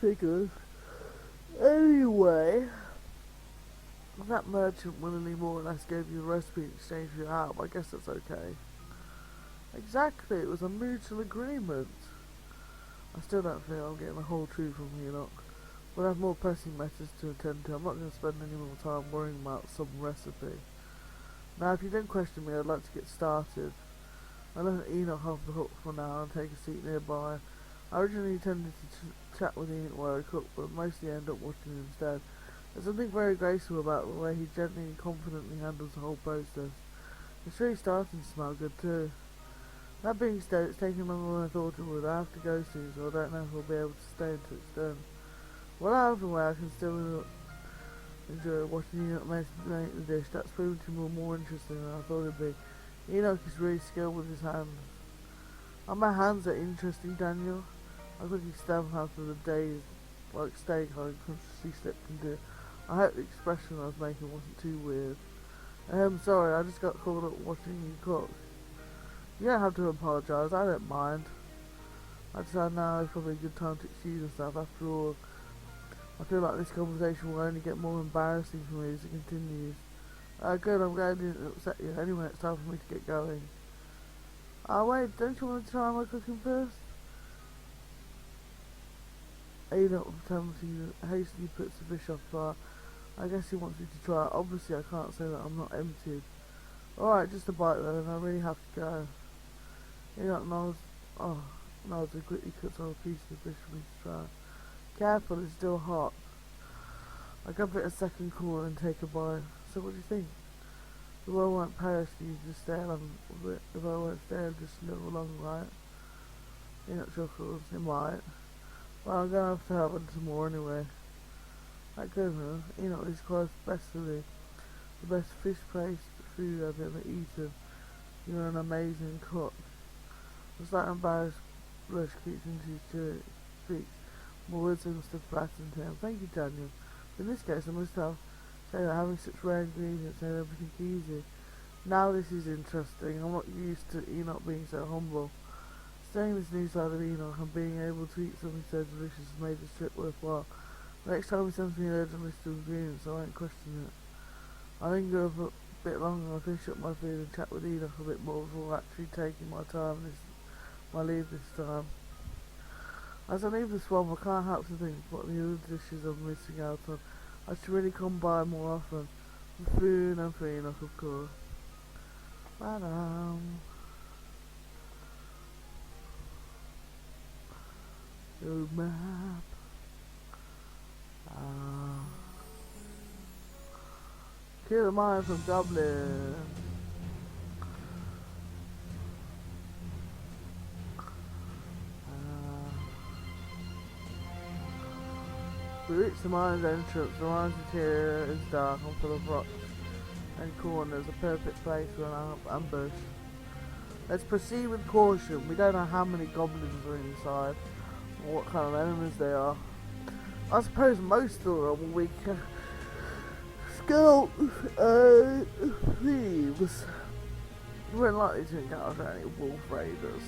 Figures. Anyway, that merchant willingly more or less gave you a recipe in exchange for your help. I guess that's okay. Exactly, it was a mutual agreement. I still don't feel I'm getting the whole truth from Enoch. But I have more pressing matters to attend to. I'm not going to spend any more time worrying about some recipe. Now, if you don't question me, I'd like to get started. I let Enoch off the hook for now and take a seat nearby. I originally intended to chat with Enoch while I cooked, but mostly end up watching him instead. There's something very graceful about the way he gently and confidently handles the whole process. It's really starting to smell good too. That being said, it's taking longer than I thought it would. I have to go soon, so I don't know if I'll be able to stay until it's done. Well, out of the way, I can still enjoy watching Enoch make the dish. That's proving to be more interesting than I thought it'd be. Enoch is really skilled with his hands. Are my hands that interesting, Daniel? I quickly stabbed half of the days like steak I unconsciously slipped into. I hope the expression I was making wasn't too weird. Sorry, I just got caught up watching you cook. You don't have to apologise, I don't mind. I decided now is probably a good time to excuse myself. After all, I feel like this conversation will only get more embarrassing for me as it continues. Good, I'm glad I didn't upset you. Anyway, it's time for me to get going. Wait, don't you want to try my cooking first? Enoch hastily puts the fish off fire. I guess he wants me to try it. Obviously, I can't say that I'm not emptied. Alright, just a bite then, I really have to go. Enoch nods and quickly cuts off a piece of the fish for me to try. Careful, it's still hot. I give it a second call and take a bite. So what do you think? The world won't perish if you just stay along with it. The world won't stay just a little along, right? Enoch chuckles, it might. Well, I'm gonna have to have it some more anyway. That good, huh? Enoch is quite especially the best fish-based food I've ever eaten. You're an amazing cook. The slight embarrassed blush creeps into his cheeks. More words must have flattened him. Thank you, Daniel. In this case, I must have say that having such rare ingredients made everything easy. Now this is interesting. I'm not used to Enoch being so humble. Staying this new side of Enoch and being able to eat something so delicious has made this trip worthwhile. Next time he sends me an urgent list of ingredients, I won't question it. I linger a bit longer, I finish up my food and chat with Enoch a bit more before actually taking my leave this time. As I leave the swamp, I can't help to think what the other dishes I'm missing out on. I should really come by more often. For food and for Enoch, of course. Ba-dum. Road map. Kill the mine from Dublin. We reach the mine's entrance. The mine's interior is dark and full of rocks and corners, a perfect place for an ambush. Let's proceed with caution. We don't know how many goblins are inside or what kind of enemies they are. I suppose most of them will be scouts and thieves. We weren't likely to encounter any wolf raiders.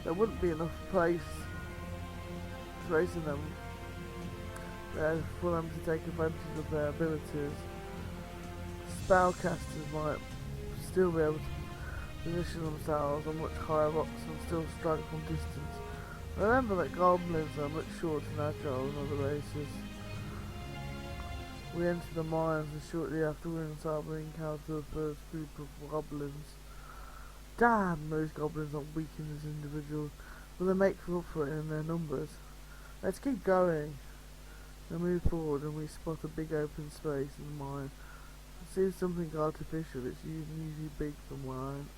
There wouldn't be enough place in them for them to take advantage of their abilities. Spellcasters might still be able to position themselves on much higher rocks and still strike from distance. Remember that goblins are much shorter and agile than other races. We enter the mines and shortly after we're inside we encounter the first group of goblins. Damn, those goblins are weak in as individuals, but they make up for it in their numbers. Let's keep going. We move forward and we spot a big open space in the mine. It seems something artificial, it's usually big for mine.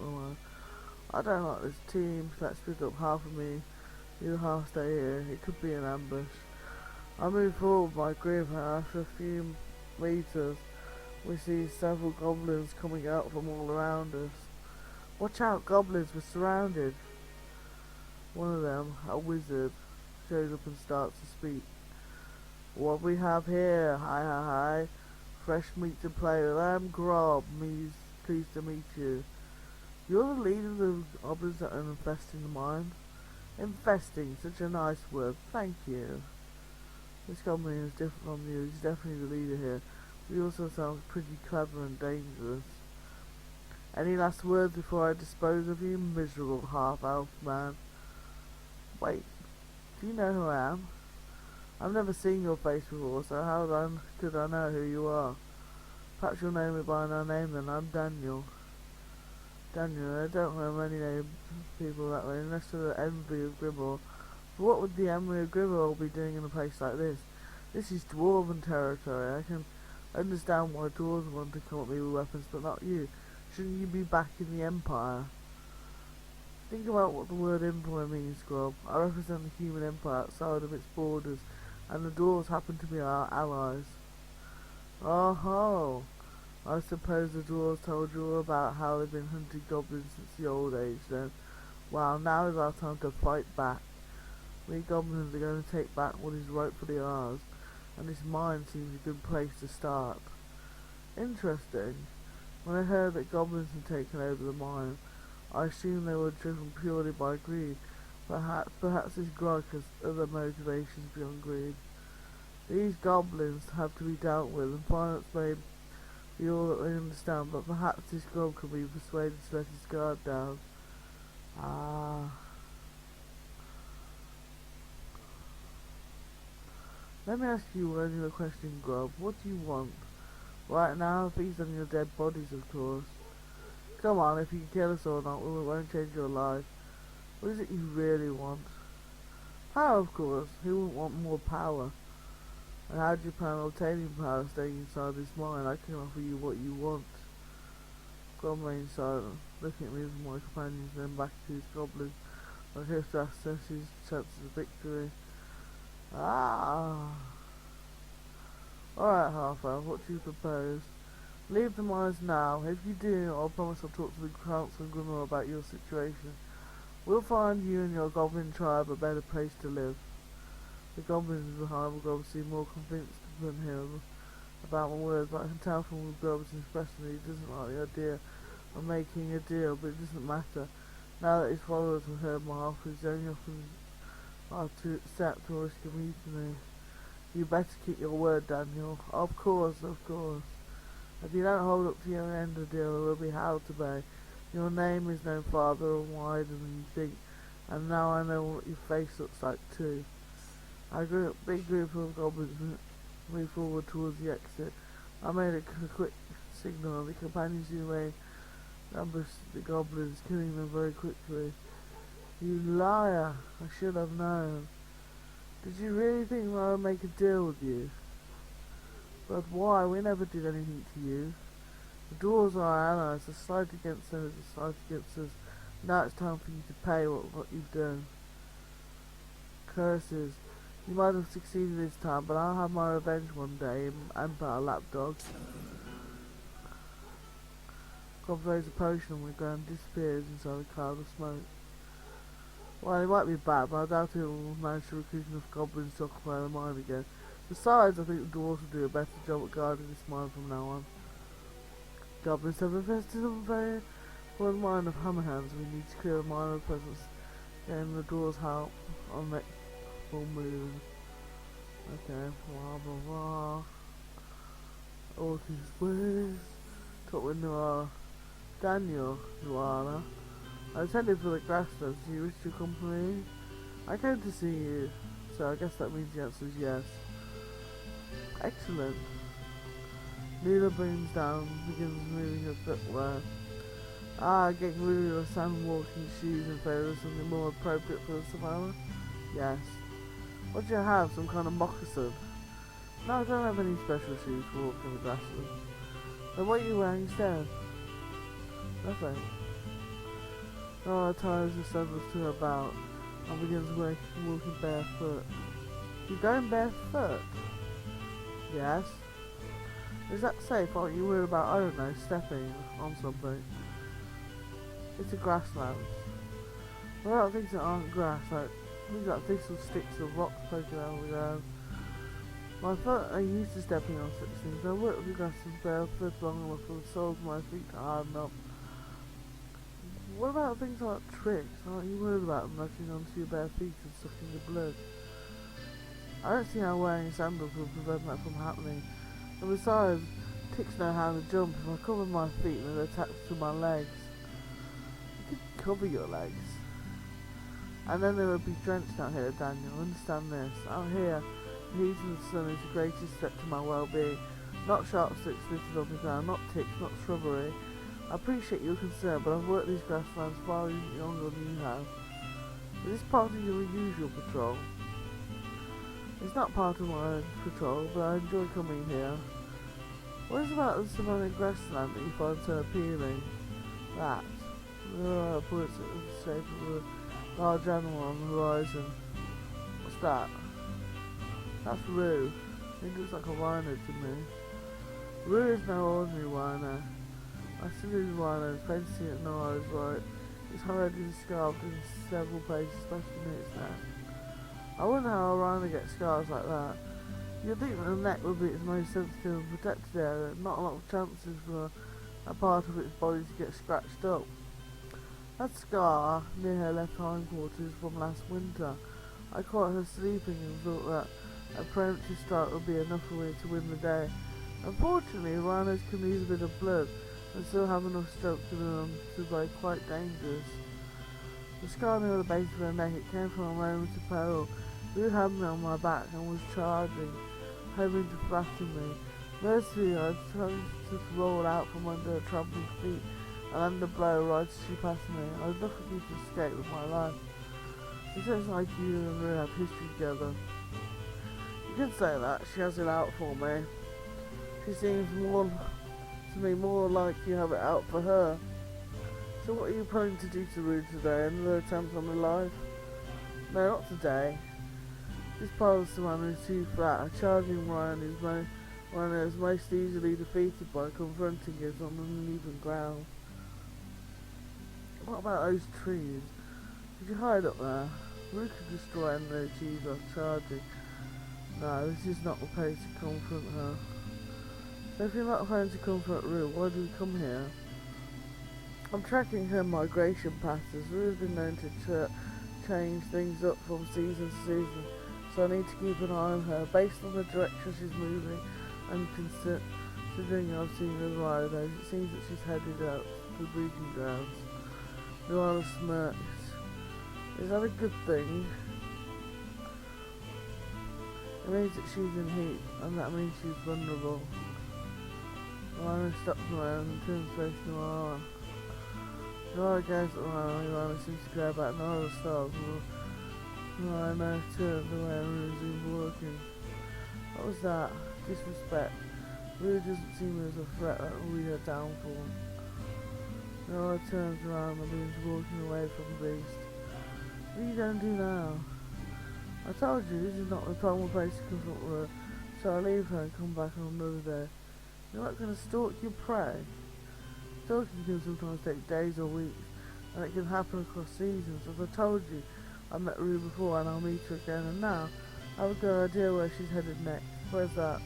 I don't like this team, let's split up half of me. You half stay here, it could be an ambush. I move forward by group and after a few meters we see several goblins coming out from all around us. Watch out, goblins, we're surrounded. One of them, a wizard, shows up and starts to speak. What we have here, hi. Fresh meat to play with, I'm Grob, pleased to meet you. You're the leader of the goblins that are infesting the mine? Infesting, such a nice word. Thank you. This goblin is different from you. He's definitely the leader here. But he also sounds pretty clever and dangerous. Any last words before I dispose of you, miserable half-elf man? Wait, do you know who I am? I've never seen your face before, so could I know who you are? Perhaps you'll know me by my name then. I'm Daniel. Daniel, I don't know many names people that way, unless they're the envy of Grimoire. But what would the envy of Grimoire be doing in a place like this? This is dwarven territory. I can understand why dwarves want to come at me with weapons, but not you. Shouldn't you be back in the Empire? Think about what the word empire means, Scrub. I represent the human empire outside of its borders, and the dwarves happen to be our allies. Oh ho! I suppose the dwarves told you all about how they've been hunting goblins since the old age then. Well, now is our time to fight back. We goblins are going to take back what is rightfully ours, and this mine seems a good place to start. Interesting. When I heard that goblins had taken over the mine, I assumed they were driven purely by greed. Perhaps this Grog has other motivations beyond greed. These goblins have to be dealt with, and finance may be all that they understand, but perhaps this Grog can be persuaded to let his guard down. Ah. Let me ask you one other question, Grub. What do you want? Right now, feast on your dead bodies, of course. Come on, if you can kill us or not, we won't change your life. What is it you really want? Power, of course. Who wouldn't want more power? And how do you plan on obtaining power staying inside this mine? I can offer you what you want. Grub remained silent, looking at me with my companions, then back to his goblin. I have to assess his chances of victory. Ah! Alright, Half-Elf, what do you propose? Leave the mines now. If you do, I'll promise I'll talk to the Council and Grimoire about your situation. We'll find you and your goblin tribe a better place to live. The goblins behind will Grub seem more convinced than him about my words, but I can tell from Grub's expression that he doesn't like the idea of making a deal, but it doesn't matter. Now that his followers have heard my offer, he's only often are to accept or risk a mutiny. You better keep your word, Daniel. Of course, of course. If you don't hold up to your end of the deal, there will be hell to pay. Your name is known farther and wider than you think, and now I know what your face looks like too. A big group of goblins moved forward towards the exit. I made a quick signal, and the companions who made ambushed the goblins, killing them very quickly. You liar! I should have known. Did you really think that I would make a deal with you? But why? We never did anything to you. The dwarves are our allies. A slight against them is a slight against us. Now it's time for you to pay what you've done. Curses. You might have succeeded this time, but I'll have my revenge one day in Empire Lapdog. God throws a potion on the ground, disappears inside a cloud of smoke. Well, it might be bad, but I doubt it will manage to recruit enough goblins to occupy the mine again. Besides, I think the dwarves will do a better job at guarding this mine from now on. Goblins have infested a very important mine of hammerhands. We need to clear the mine of presence. Getting the dwarves help on next full moon. Okay, blah blah blah. All these ways. Talk with Noir. Daniel, Luana. I attended for the grasslands. Do you wish to accompany me? I came to see you, so I guess that means the answer is yes. Excellent. Leela brings down, begins moving her footwear. Getting rid of your salmon walking shoes in favour of something more appropriate for the savannah? Yes. What do you have, some kind of moccasin? No, I don't have any special shoes for walking the grasslands. Then what are you wearing instead? Nothing. Nora ties the sandals to her belt and begins walking barefoot. You're going barefoot? Yes. Is that safe? Aren't you worried about, I don't know, stepping on something? It's a grassland. There are things that aren't grass, like we've got thistle sticks of rocks poking out of the ground. My foot ain't used to stepping on such things. I worked with the grass and barefoot long enough for the soles of my feet to harden up. What about things like tricks? Aren't you worried about them latching onto your bare feet and sucking your blood? I don't see how wearing sandals will prevent that from happening. And besides, ticks know how to jump. If I cover my feet and they're attached to my legs, you could cover your legs. And then they would be drenched out here, Daniel. Understand this. Out here, the heat of the sun is the greatest threat to my well-being. Not sharp sticks littered on the ground, not ticks, not shrubbery. I appreciate your concern, but I've worked these grasslands far longer than you have. Is this part of your usual patrol? It's not part of my patrol, but I enjoy coming here. What is about the surrounding grassland that you find so appealing? That. Bullets in the shape of a large animal on the horizon. What's that? That's Roo. It looks like a rhino to me. Roo is no ordinary rhino. I see these rhinos, fancy at no eyes right. It's hide and scarred in several places, especially near its neck. I wonder how a rhino gets scars like that. You'd think that the neck would be its most sensitive and protected area, not a lot of chances for a part of its body to get scratched up. That scar near her left hindquarters from last winter. I caught her sleeping and thought that a preemptive strike would be enough for me to win the day. Unfortunately, rhinos can lose a bit of blood and still have enough strength to them to be quite dangerous. The scar near the base of her neck, it came from a moment of peril. Roo had me on my back and was charging, hoping to flatten me. Mercifully, I tried to roll out from under her trampling feet and land a blow right as she passed me. I was lucky to escape with my life. It looks like you and Roo have history together. You could say that. She has it out for me. She seems to me more like you have it out for her. So what are you planning to do to Roo today? Another attempt on her life? No, not today. This part of the savannah is too flat. A charging rhino is most easily defeated by confronting it on an uneven ground. What about those trees? Could you hide up there? Roo could destroy any of those trees while charging. No, this is not the place to confront her. So if you're not planning to confront Roo, why do you come here? I'm tracking her migration patterns. Roo has been known to change things up from season to season, so I need to keep an eye on her. Based on the direction she's moving and considering I've seen her rhinos, it seems that she's headed out to the breeding grounds. Luana smirks. Is that a good thing? It means that she's in heat, and that means she's vulnerable. Luana stops around and turns face to Luana. Luana goes at Luana, Luana seems to care about none of the stars. Luana turned away and resumed walking. What was that? Disrespect. Really doesn't seem as a threat that will be her downfall. Luana turns around and begins walking away from the beast. What are you going to do now? I told you this is not the time or place to confront her, so I leave her and come back on another day. You're not going to stalk your prey. Stalking can sometimes take days or weeks, and it can happen across seasons. As I told you, I met Roo before and I'll meet her again, and now I have a good idea where she's headed next. Where's that?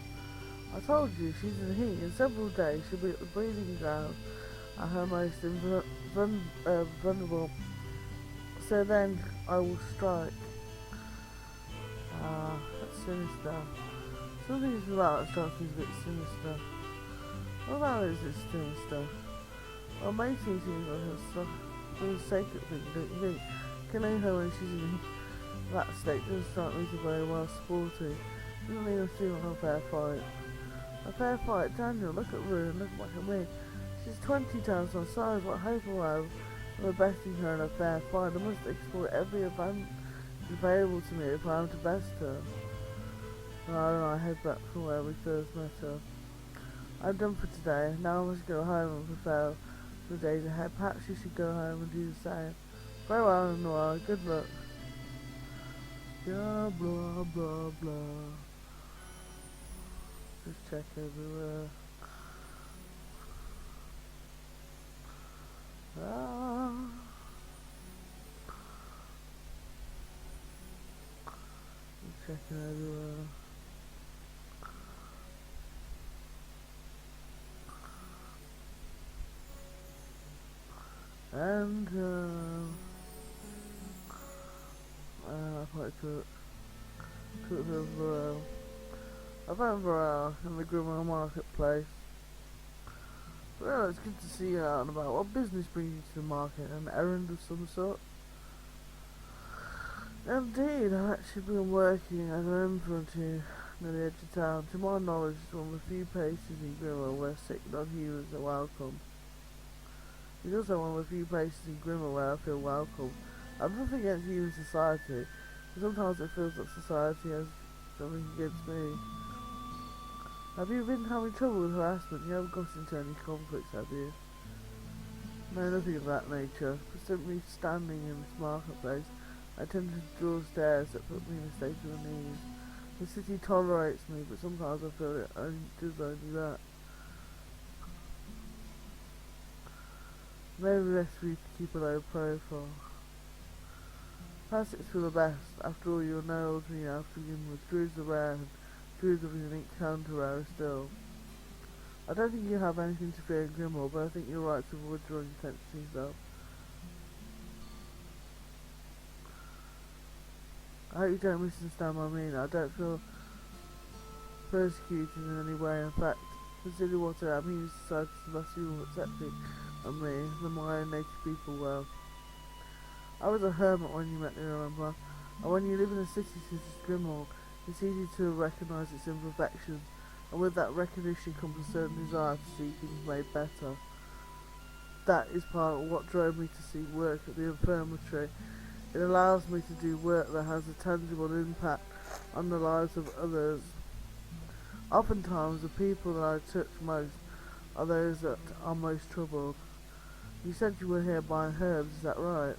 I told you, she's in heat. In several days she'll be at the breeding ground at her most vulnerable. So then I will strike. Ah, that's sinister. Some things about that strike is a bit sinister. What about is it sinister? Well, mating seems like a sacred thing, don't you think? Killing her when she's in that state doesn't strike me as very well sporty. Doesn't even seem like a fair fight. A fair fight? Daniel, look at Roo and look at me. She's 20 times my size. What hope will I have of besting her in a fair fight? I must explore every advantage available to me if I am to best her. I head back from where we first met her. I'm done for today. Now I must go home and prepare for the days ahead. Perhaps you should go home and do the same. Very well, Noir. Good luck. Blah, blah, blah, blah. Just check everywhere. Ah. Just checking everywhere. And I probably took the Varel. I found Varel in the Grimmer Marketplace. Well, it's good to see you out and about. What business brings you to the market? An errand of some sort? Indeed, I've actually been working as an infantry near the edge of town. To my knowledge, it's one of the few places in Grimmer where sick non-humans are welcome. It's also one of the few places in Grimmer where I feel welcome. I've nothing against human society, but sometimes it feels like society has something against me. Have you been having trouble with harassment? You haven't got into any conflicts, have you? No, nothing of that nature. But simply standing in this marketplace, I tend to draw stares that put me in a state of unease. The city tolerates me, but sometimes I feel it does only that. Maybe best for you to keep a low profile. Perhaps it's for the best. After all, you're no older than you have to begin with. Druids are rare, and druids of a unique counter rarer still. I don't think you have anything to fear in Grimmauld, but I think you're right to avoid drawing attention to yourself. I hope you don't misunderstand what I mean. I don't feel persecuted in any way. In fact, consider what I am. Human society is less human accepting of me than my own native people were. I was a hermit when you met me, remember? And when you live in a city such as Grimmauld, it's easy to recognise its imperfections, and with that recognition comes a certain desire to see things made better. That is part of what drove me to seek work at the infirmary. It allows me to do work that has a tangible impact on the lives of others. Oftentimes, the people that I touch most are those that are most troubled. You said you were here buying herbs, is that right?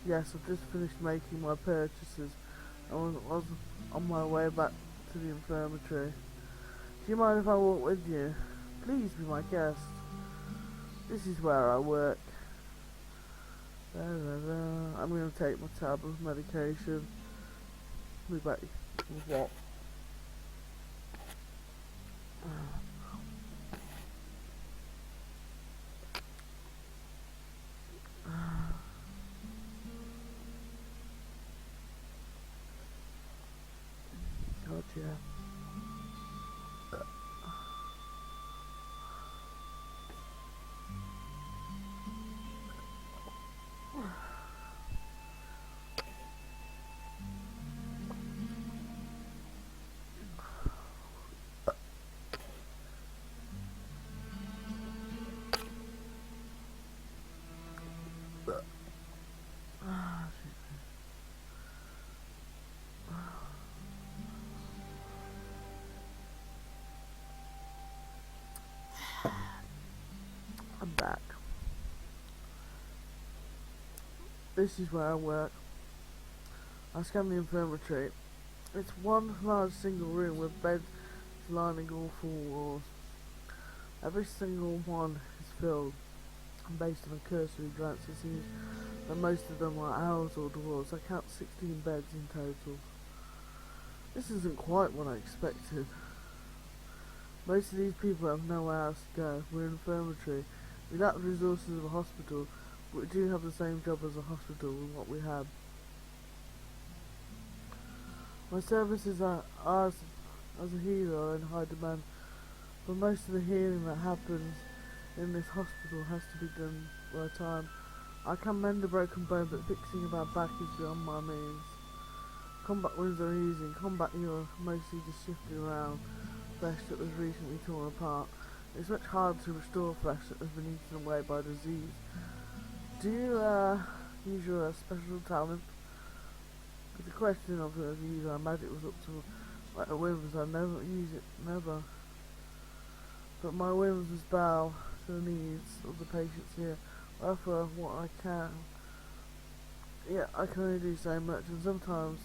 Yes, I've just finished making my purchases and was on my way back to the infirmary. Do you mind if I walk with you? Please be my guest. This is where I work. I'm going to take my tablet of medication. Be back with what? Gotcha. I'm back. This is where I work. I scan the infirmary. It's one large single room with beds lining all four walls. Every single one is filled, and based on a cursory glance it seems that most of them are owls or dwarves. I count 16 beds in total. This isn't quite what I expected. Most of these people have nowhere else to go. We're an infirmary. We lack the resources of a hospital, but we do have the same job as a hospital with what we have. My services are as a healer are in high demand, but most of the healing that happens in this hospital has to be done by time. I can mend a broken bone, but fixing a bad back is beyond my means. Combat wounds are easy. In combat you're mostly just shifting around flesh that was recently torn apart. It's much harder to restore flesh that has been eaten away by disease. Do you use your special talent? It's a question of use. I imagine it was up to my whims. I never use it, never. But my whims was bow to the needs of the patients here. I offer what I can. Yeah, I can only do so much, and sometimes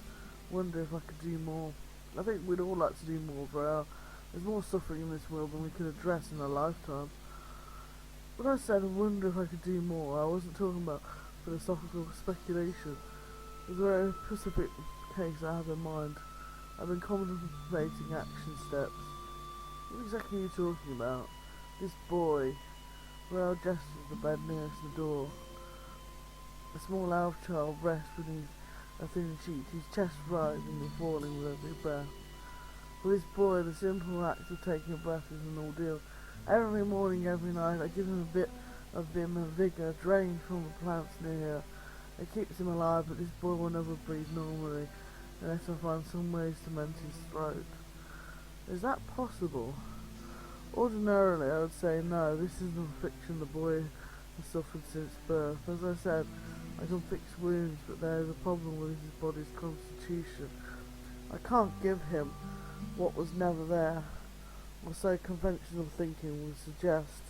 wonder if I could do more. I think we'd all like to do more for our. There's more suffering in this world than we could address in a lifetime. When I said I wonder if I could do more, I wasn't talking about philosophical speculation. It's a very specific case I have in mind. I've been contemplating action steps. What exactly are you talking about? This boy Rael gestures the bed nearest the door. A small elf child rests beneath a thin sheet, his chest rising and falling with every breath. For this boy, the simple act of taking a breath is an ordeal. Every morning, every night, I give him a bit of vim and vigour drained from the plants near here. It keeps him alive, but this boy will never breathe normally unless I find some way to cement his throat. Is that possible? Ordinarily, I would say no, this isn't a fiction the boy has suffered since birth. As I said, I can fix wounds, but there is a problem with his body's constitution. I can't give him what was never there, or so conventional thinking would suggest.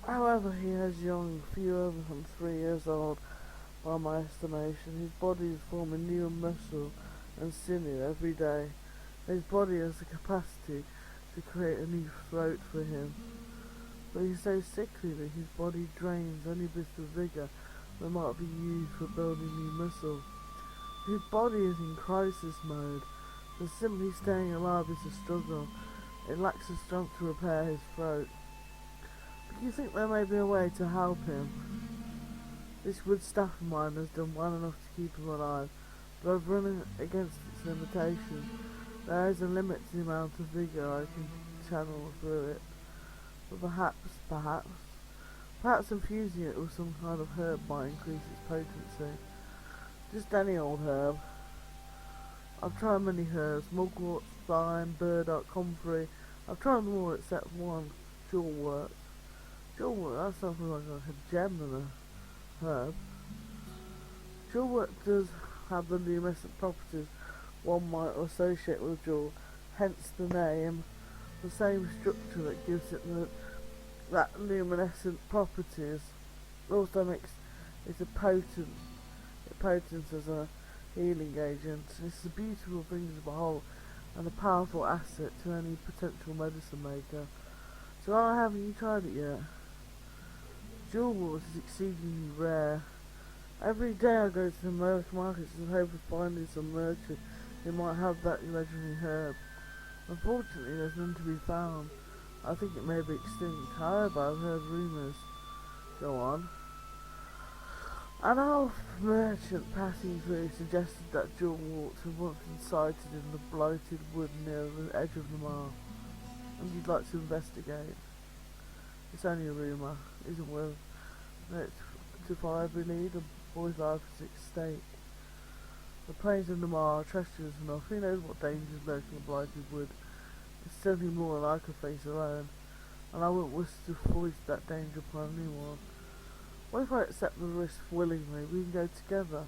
However, he is young, fewer than 3 years old by my estimation. His body is forming new muscle and sinew every day. His body has the capacity to create a new throat for him. But he's so sickly that his body drains any bit of vigour that might be used for building new muscle. His body is in crisis mode, and simply staying alive is a struggle. It lacks the strength to repair his throat. But do you think there may be a way to help him? This wood staff of mine has done well enough to keep him alive, but I've run against its limitations. There is a limit to the amount of vigour I can channel through it. But perhaps infusing it with some kind of herb might increase its potency. Just any old herb. I've tried many herbs, mugwort, thyme, burdock, comfrey. I've tried them all except one, jewelwort. Jewelwort, that sounds like a gem than a herb. Jewelwort does have the luminescent properties one might associate with jewel, hence the name. The same structure that gives it that luminescent properties also makes it potent as a healing agent. It's a beautiful thing to behold and a powerful asset to any potential medicine maker. So why haven't you tried it yet? Jewelwort is exceedingly rare. Every day I go to the American markets in hope of finding some merchant who might have that legendary herb. Unfortunately, there's none to be found. I think it may be extinct. However, I've heard rumours. Go on. An elf merchant passing through suggested that jewelwort had once been sighted in the blighted wood near the edge of the marsh, and you'd like to investigate. It's only a rumour. Isn't worth it to fibre lead a boy's life is at stake. The plains of Namar are treacherous enough. Who knows what dangers lurk in the blighted wood? It's certainly more than I could face alone, and I wouldn't wish to foist that danger upon anyone. What if I accept the risk willingly? We can go together.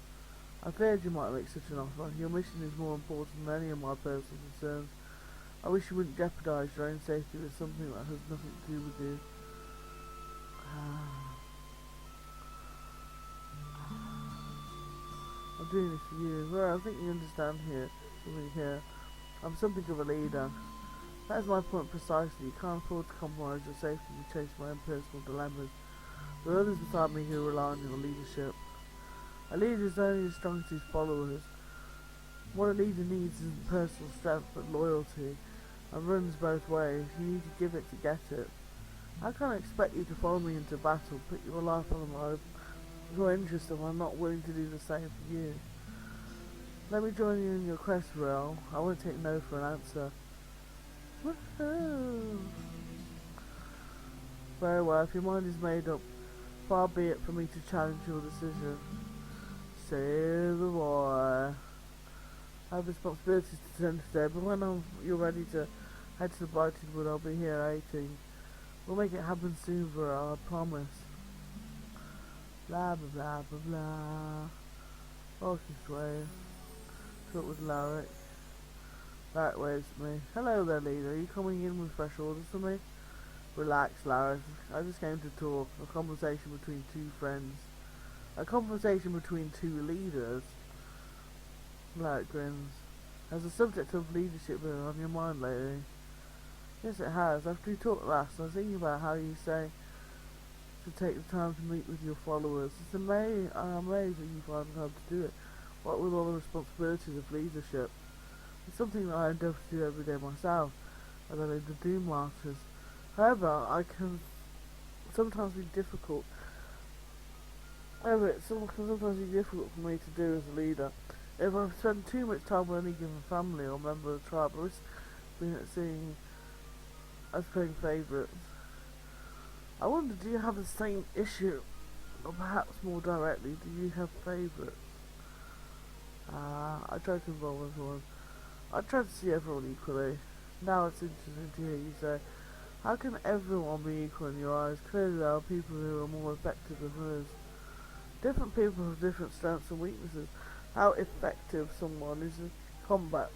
I feared you might make such an offer. Your mission is more important than any of my personal concerns. I wish you wouldn't jeopardise your own safety with something that has nothing to do with you. I'm doing this for you. Well, I think you understand here. I'm something of a leader. That is my point precisely. You can't afford to compromise your safety to chase my own personal dilemmas. There are others beside me who rely on your leadership. A leader is only as strong as his followers. What a leader needs isn't personal strength but loyalty, and runs both ways. You need to give it to get it. I can't expect you to follow me into battle, put your life on the line, your interest if I'm not willing to do the same for you. Let me join you in your quest, Rael. I won't take no for an answer. Woohoo! Very well, if your mind is made up, far be it for me to challenge your decision. Save the boy. I have responsibilities to tend today, but when you're ready to head to the blighted wood, I'll be here waiting. We'll make it happen soon, Rael, I promise. Blah blah blah blah blah. Walking way. Talk with Larrick. Larrick waves at me. Hello there, leader. Are you coming in with fresh orders for me? Relax, Larrick. I just came to talk. A conversation between two friends. A conversation between two leaders. Larrick grins. Has the subject of leadership been on your mind lately? Yes, it has. After we talked last, I was thinking about how you say to take the time to meet with your followers. I'm amazed that you find the time to do it. What with all the responsibilities of leadership? It's something that I endeavour to do every day myself, as I lead the Doom Martyrs. However, I can sometimes be difficult. However, can sometimes be difficult for me to do as a leader. If I spend too much time with any given family or member of the tribe, I risk being seen as playing favourites. I wonder, do you have the same issue? Or perhaps more directly, do you have favourites? I try to involve everyone. I try to see everyone equally. Now it's interesting to hear you say, how can everyone be equal in your eyes? Clearly there are people who are more effective than others. Different people have different strengths and weaknesses. How effective someone is in combat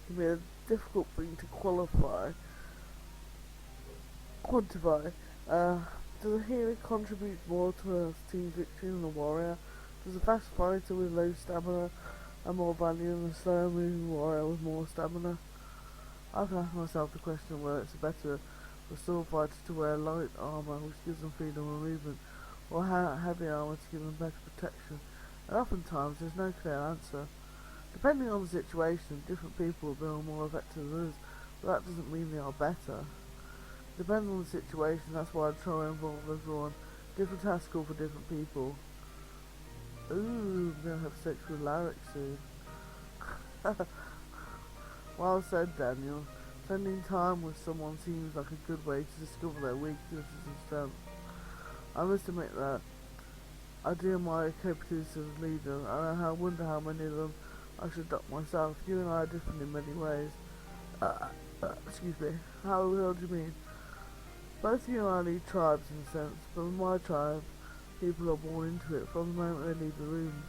can be a difficult thing to quantify. Does a hero contribute more to a team's victory than a warrior? Does a fast fighter with low stamina have more value than a slow moving warrior with more stamina? I've asked myself the question whether it's better for sword fighters to wear light armour which gives them freedom of movement, or heavy armour to give them better protection. And oftentimes there's no clear answer. Depending on the situation, different people will be more effective than others, but that doesn't mean they are better. Depends on the situation, that's why I try to involve everyone. Different tasks call for different people. Ooh, I'm gonna have sex with Larrick soon. Well said, Daniel. Spending time with someone seems like a good way to discover their weaknesses and strengths. I must admit that I do admire capabilities as a leader, and I wonder how many of them I should adopt myself. You and I are different in many ways. Excuse me. How the hell do you mean? Both you and I lead tribes in a sense, but in my tribe, people are born into it from the moment they leave the room.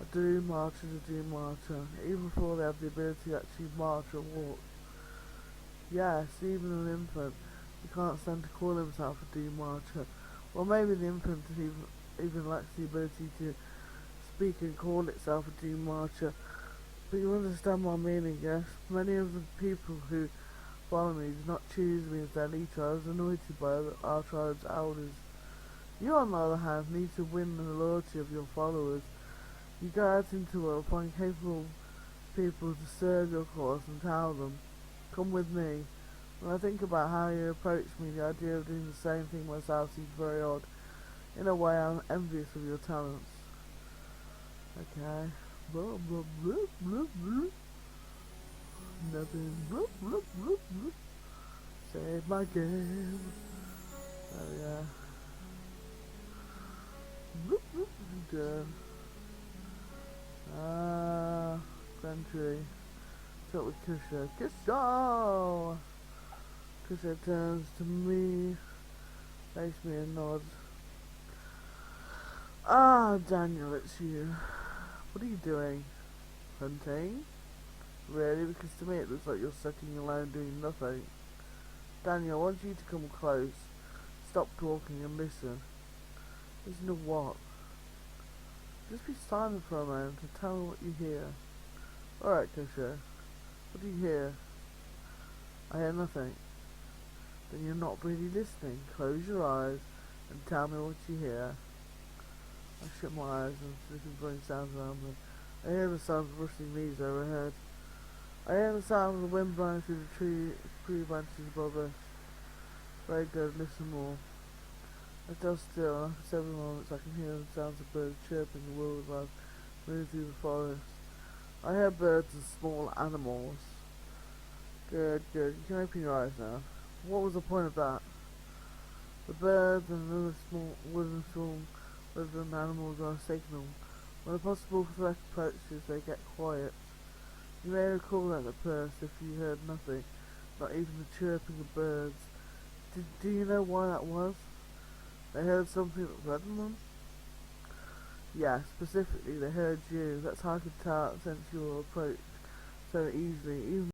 A Doom Marcher is a Doom Marcher, even before they have the ability to actually march or walk. Yes, even an infant, he can't stand to call himself a Doom Marcher. Well, maybe the infant even lacks the ability to speak and call itself a Doom Marcher. But you understand my meaning, yes? Many of the people who follow me do not choose me as their leader. I was anointed by our tribe's elders. You, on the other hand, need to win the loyalty of your followers. You go out into the world, find capable people to serve your cause and tell them, come with me. When I think about how you approach me, the idea of doing the same thing myself seems very odd. In a way, I'm envious of your talents. Okay. Blah, blah, blah, blah, blah. Nothing. Blah, blah, blah, blah. Save my game. Oh yeah. Blah, blah, done. Country. Talk with Kusha. Kusha! Kusha turns to me, makes me a nod. Daniel, it's you. What are you doing? Hunting? Really? Because to me it looks like you're sitting alone doing nothing. Daniel, I want you to come close. Stop talking and listen. Listen to what? Just be silent for a moment and tell me what you hear. Alright, Kusha. What do you hear? I hear nothing. Then you're not really listening. Close your eyes and tell me what you hear. I shut my eyes and listen for any sounds around me. I hear the sound of rustling leaves overhead. I hear the sound of the wind blowing through the tree branches above us. Very good, listen more. I stand still, and after several moments I can hear the sounds of birds chirping the wildlife as I move through the forest. I hear birds and small animals. Good, good. You can open your eyes now. What was the point of that? The birds and other small wooden animals are a signal. When a possible threat approaches, they get quiet. You may recall that at first if you heard nothing, not even the chirping of birds. Do you know why that was? They heard something that threatened them? Yeah, specifically they heard you. That's how I could tell and sense your approach so easily, even